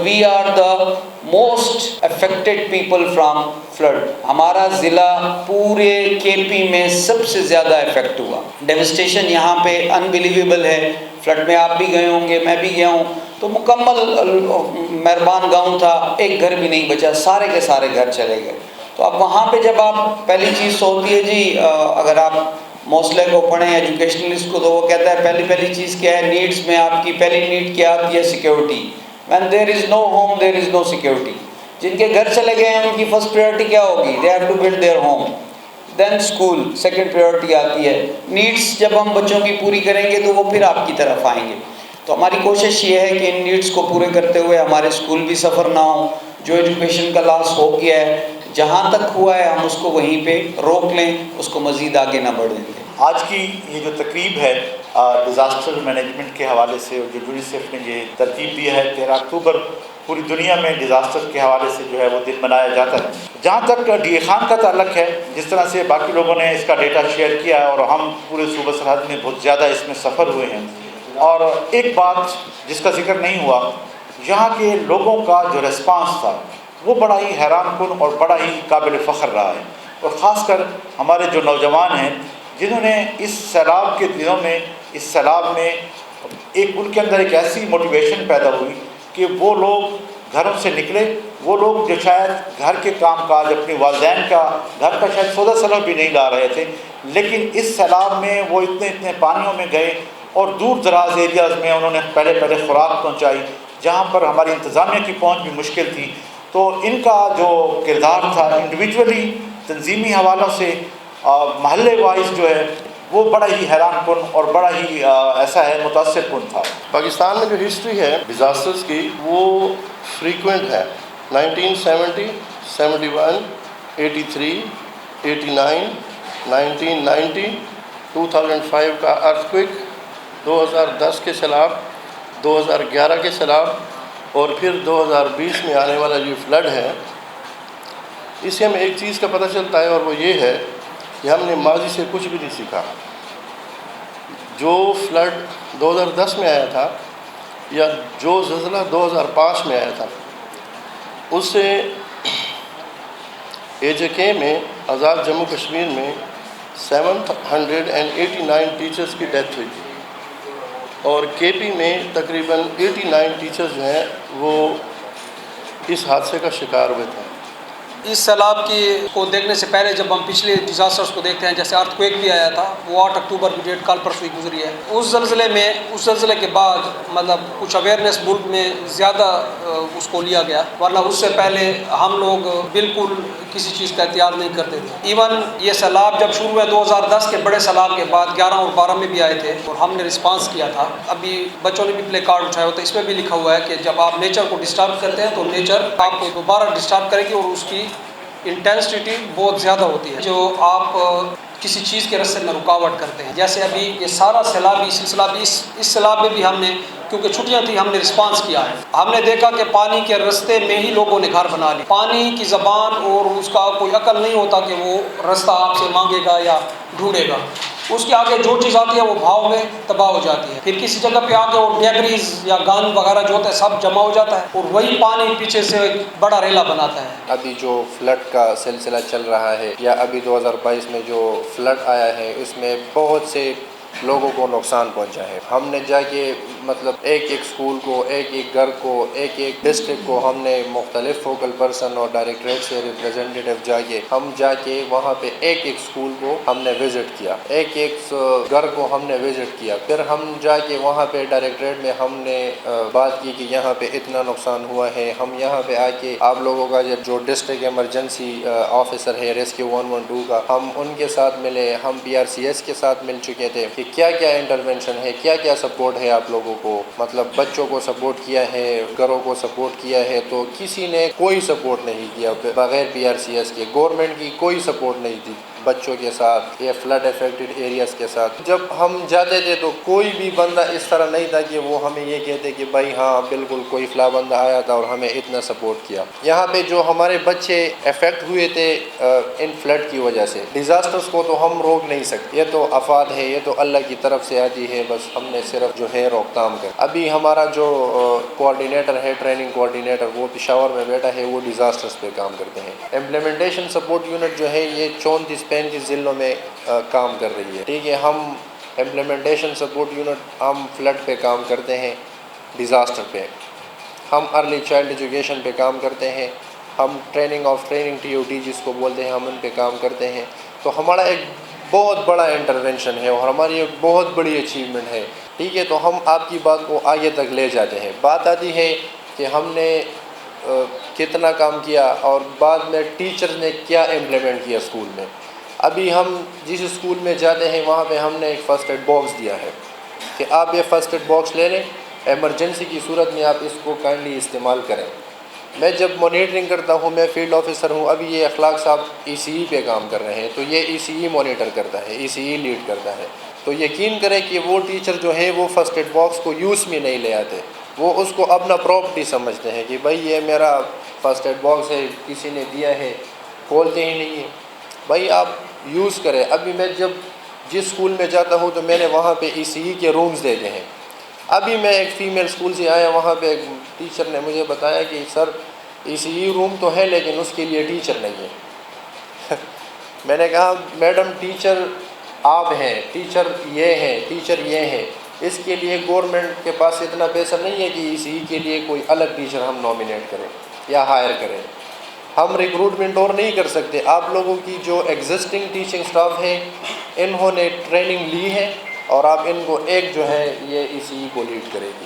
we are the most affected people from flood. ہمارا ضلع پورے کے پی میں سب سے زیادہ افیکٹ ہوا. ڈیوسٹیشن یہاں پہ انبلیویبل ہے. فلڈ میں آپ بھی گئے ہوں گے, میں بھی گیا ہوں, تو مکمل مہربان گاؤں تھا, ایک گھر بھی نہیں بچا, سارے کے سارے گھر چلے گئے. تو اب وہاں پہ جب آپ پہلی چیز ہوتی ہے جی, اگر آپ موصلے کو پڑھیں ایجوکیشنلسٹ کو, تو وہ کہتا ہے پہلی چیز کیا ہے نیڈس میں, آپ کی پہلی نیڈ کیا آتی ہے, security. when there is no home there is no security. جن کے گھر چلے گئے ہیں ان کی فرسٹ پریورٹی کیا ہوگی, they have to build their home. then school second priority آتی ہے. نیڈس جب ہم بچوں کی پوری کریں گے تو وہ پھر آپ کی طرف آئیں گے. تو ہماری کوشش یہ ہے کہ ان نیڈس کو پورے کرتے ہوئے ہمارے اسکول بھی سفر نہ ہوں. جو ایجوکیشن کا لاس ہو گیا ہے, جہاں تک ہوا ہے ہم اس کو وہیں پہ روک لیں, اس کو مزید آگے نہ بڑھیں گے. آج کی یہ جو تقریب ہے ڈیزاسٹر مینجمنٹ کے حوالے سے, جو یونیسیف نے یہ ترتیب دی ہے, 13 اکتوبر پوری دنیا میں ڈیزاسٹر کے حوالے سے جو ہے وہ دن منایا جاتا ہے. جہاں تک ڈی اے خان کا تعلق ہے, جس طرح سے باقی لوگوں نے اس کا ڈیٹا شیئر کیا ہے اور ہم پورے صوبہ سرحد میں بہت زیادہ اس میں سفر ہوئے ہیں, اور ایک بات جس کا ذکر نہیں ہوا, یہاں کے لوگوں کا جو ریسپانس تھا وہ بڑا ہی حیران کن اور بڑا ہی قابل فخر رہا ہے. اور خاص کر ہمارے جو نوجوان ہیں جنہوں نے اس سیلاب کے دنوں میں, اس سیلاب میں ان کے اندر ایک ایسی موٹیویشن پیدا ہوئی کہ وہ لوگ گھروں سے نکلے, وہ لوگ جو شاید گھر کے کام کاج اپنے والدین کا گھر کا شاید سودا سلم بھی نہیں لا رہے تھے, لیکن اس سیلاب میں وہ اتنے پانیوں میں گئے اور دور دراز ایریاز میں انہوں نے پہلے خوراک پہنچائی, جہاں پر ہماری انتظامیہ کی پہنچ بھی مشکل تھی. تو ان کا جو کردار تھا انڈیویجولی, تنظیمی حوالوں سے, محلے وائز جو ہے وہ بڑا ہی حیران کن اور بڑا ہی ایسا ہے متاثر کن تھا. پاکستان میں جو ہسٹری ہے ڈیزاسٹرز کی وہ فریکوینٹ ہے. 1970, 71, 83, 89, 1990, 2005 کا ارتھکویک, 2010 کے سیلاب, 2011 کے سیلاب, اور پھر 2020 میں آنے والا جو فلڈ ہے. اس سے ہمیں ایک چیز کا پتہ چلتا ہے, اور وہ یہ ہے کہ ہم نے ماضی سے کچھ بھی نہیں سیکھا. جو فلڈ 2010 میں آیا تھا یا جو زلزلہ 2005 میں آیا تھا, اس سے AJK میں, آزاد جموں کشمیر میں 789 ٹیچرز کی ڈیتھ ہوئی تھی, اور KP میں تقریباً 89 ٹیچرز جو ہیں وہ اس حادثے کا شکار ہوئے تھے. اس سیلاب کو دیکھنے سے پہلے جب ہم پچھلے ڈیزاسٹرز کو دیکھتے ہیں, جیسے ارتھ کویک بھی آیا تھا, وہ 8 اکتوبر کی ڈیٹ کل پرسوں ہی گزری ہے. اس زلزلے کے بعد مطلب کچھ اویئرنیس ملک میں زیادہ اس کو لیا گیا, ورنہ اس سے پہلے ہم لوگ بالکل کسی چیز کا احتیاط نہیں کرتے تھے. ایون یہ سیلاب جب شروع ہوا 2010 کے بڑے سیلاب کے بعد 11 اور 12 میں بھی آئے تھے, اور ہم نے رسپانس کیا تھا. ابھی بچوں نے بھی پلے کارڈ اٹھایا ہوتا ہے, اس میں بھی لکھا ہوا ہے کہ جب آپ نیچر کو ڈسٹرب کرتے ہیں تو نیچر آپ کو دوبارہ ڈسٹرب کرے گی, اور اس کی انٹینسٹی بہت زیادہ ہوتی ہے جو آپ کسی چیز کے راستے میں رکاوٹ کرتے ہیں. جیسے ابھی یہ سارا سیلابی سلسلہ بھی اس سیلاب میں بھی ہم نے, کیونکہ چھٹیاں تھیں, ہم نے رسپانس کیا ہے. ہم نے دیکھا کہ پانی کے راستے میں ہی لوگوں نے گھر بنا لی. پانی کی زبان اور اس کا کوئی عقل نہیں ہوتا کہ وہ راستہ آپ سے مانگے گا یا ڈھونڈے گا. اس کے آگے جو چیز آتی ہے وہ بھاؤ میں تباہ ہو جاتی ہے. پھر کسی جگہ پہ آ کے وہ ڈیبریز یا گند وغیرہ جو ہوتا ہے سب جمع ہو جاتا ہے, اور وہی پانی پیچھے سے ایک بڑا ریلا بناتا ہے. ابھی جو فلڈ کا سلسلہ چل رہا ہے, یا ابھی 2022 میں جو فلڈ آیا ہے, اس میں بہت سے لوگوں کو نقصان پہنچا ہے. ہم نے جا کے مطلب ایک اسکول کو, ایک گھر کو, ایک ڈسٹرکٹ کو ہم نے مختلف فوکل پرسن اور ڈائریکٹریٹ سے ریپرزینٹیو جا کے وہاں پہ ایک اسکول کو ہم نے وزٹ کیا, ایک گھر کو ہم نے وزٹ کیا. پھر ہم جا کے وہاں پہ ڈائریکٹریٹ میں ہم نے بات کی کہ یہاں پہ اتنا نقصان ہوا ہے. ہم یہاں پہ آ کے آپ لوگوں کا جو ڈسٹرکٹ ایمرجنسی آفیسر ہے ریسکیو 112 کا, ہم ان کے ساتھ ملے, ہم PRCS کے ساتھ مل چکے تھے کہ کیا انٹرونشن ہے, کیا سپورٹ ہے آپ لوگوں کو. مطلب بچوں کو سپورٹ کیا ہے, گھروں کو سپورٹ کیا ہے, تو کسی نے کوئی سپورٹ نہیں کیا بغیر PRCS کے. گورنمنٹ کی کوئی سپورٹ نہیں تھی بچوں کے ساتھ یا فلڈ افیکٹڈ ایریاز کے ساتھ جب ہم جاتے تھے تو کوئی بھی بندہ اس طرح نہیں تھا کہ وہ ہمیں یہ کہتے کہ بھائی ہاں بالکل کوئی فلاں بندہ آیا تھا اور ہمیں اتنا سپورٹ کیا. یہاں پہ جو ہمارے بچے افیکٹ ہوئے تھے ان فلڈ کی وجہ سے، ڈیزاسٹرز کو تو ہم روک نہیں سکتے، یہ تو آفات ہے، یہ تو اللہ کی طرف سے آتی ہے، بس ہم نے صرف جو ہے روک تھام کر. ابھی ہمارا جو کوآرڈینیٹر ہے، ٹریننگ کوآرڈینیٹر، وہ پشاور میں بیٹھا ہے، وہ ڈیزاسٹرز پہ کام کرتے ہیں. امپلیمنٹیشن سپورٹ یونٹ جو ہے یہ 34-35 ضلعوں میں کام کر رہی ہے. ٹھیک ہے، ہم امپلیمنٹیشن سپورٹ یونٹ ہم فلڈ پہ کام کرتے ہیں، ڈیزاسٹر پہ ہم ارلی چائلڈ ایجوکیشن پہ کام کرتے ہیں، ہم ٹریننگ TOT جس کو بولتے ہیں ہم ان پہ کام کرتے ہیں. تو ہمارا ایک بہت بڑا انٹرونشن ہے اور ہماری ایک بہت بڑی اچیومنٹ ہے. ٹھیک ہے، تو ہم آپ کی بات کو آگے تک لے جاتے ہیں. بات آتی ہے کہ ہم نے کتنا کام کیا اور بعد میں ٹیچر نے کیا امپلیمنٹ کیا اسکول میں. ابھی ہم جس اسکول میں جاتے ہیں وہاں پہ ہم نے ایک فرسٹ ایڈ باکس دیا ہے کہ آپ یہ فرسٹ ایڈ باکس لے لیں، ایمرجنسی کی صورت میں آپ اس کو کائنڈلی استعمال کریں. میں جب مانیٹرنگ کرتا ہوں، میں فیلڈ آفیسر ہوں، ابھی یہ اخلاق صاحب ECE پہ کام کر رہے ہیں، تو یہ ECE مانیٹر کرتا ہے، ECE لیڈ کرتا ہے. تو یقین کریں کہ وہ ٹیچر جو ہے وہ فرسٹ ایڈ باکس کو یوز میں نہیں لے آتے، وہ اس کو اپنا پراپرٹی سمجھتے ہیں کہ بھائی یہ میرا فرسٹ ایڈ باکس ہے، کسی نے دیا ہے، کھولتے ہی نہیں ہیں. بھائی آپ یوز کریں. ابھی میں جب جس اسکول میں جاتا ہوں تو میں نے وہاں پہ ECE کے رومز دیتے ہیں. ابھی میں ایک فیمیل اسکول سے آیا، وہاں پہ ایک ٹیچر نے مجھے بتایا کہ سر ECE روم تو ہے لیکن اس کے لیے ٹیچر نہیں ہے. میں نے کہا میڈم ٹیچر آپ ہیں، ٹیچر یہ ہیں، ٹیچر یہ ہیں، اس کے لیے گورنمنٹ کے پاس اتنا پیسہ نہیں ہے کہ ECE کے لیے کوئی الگ ٹیچر ہم نامینیٹ کریں یا ہائر کریں. ہم ریکروٹمنٹ اور نہیں کر سکتے. آپ لوگوں کی جو ایگزسٹنگ ٹیچنگ سٹاف ہے انہوں نے ٹریننگ لی ہے اور آپ ان کو ایک جو ہے یہ ECE کو لیڈ کرے گی.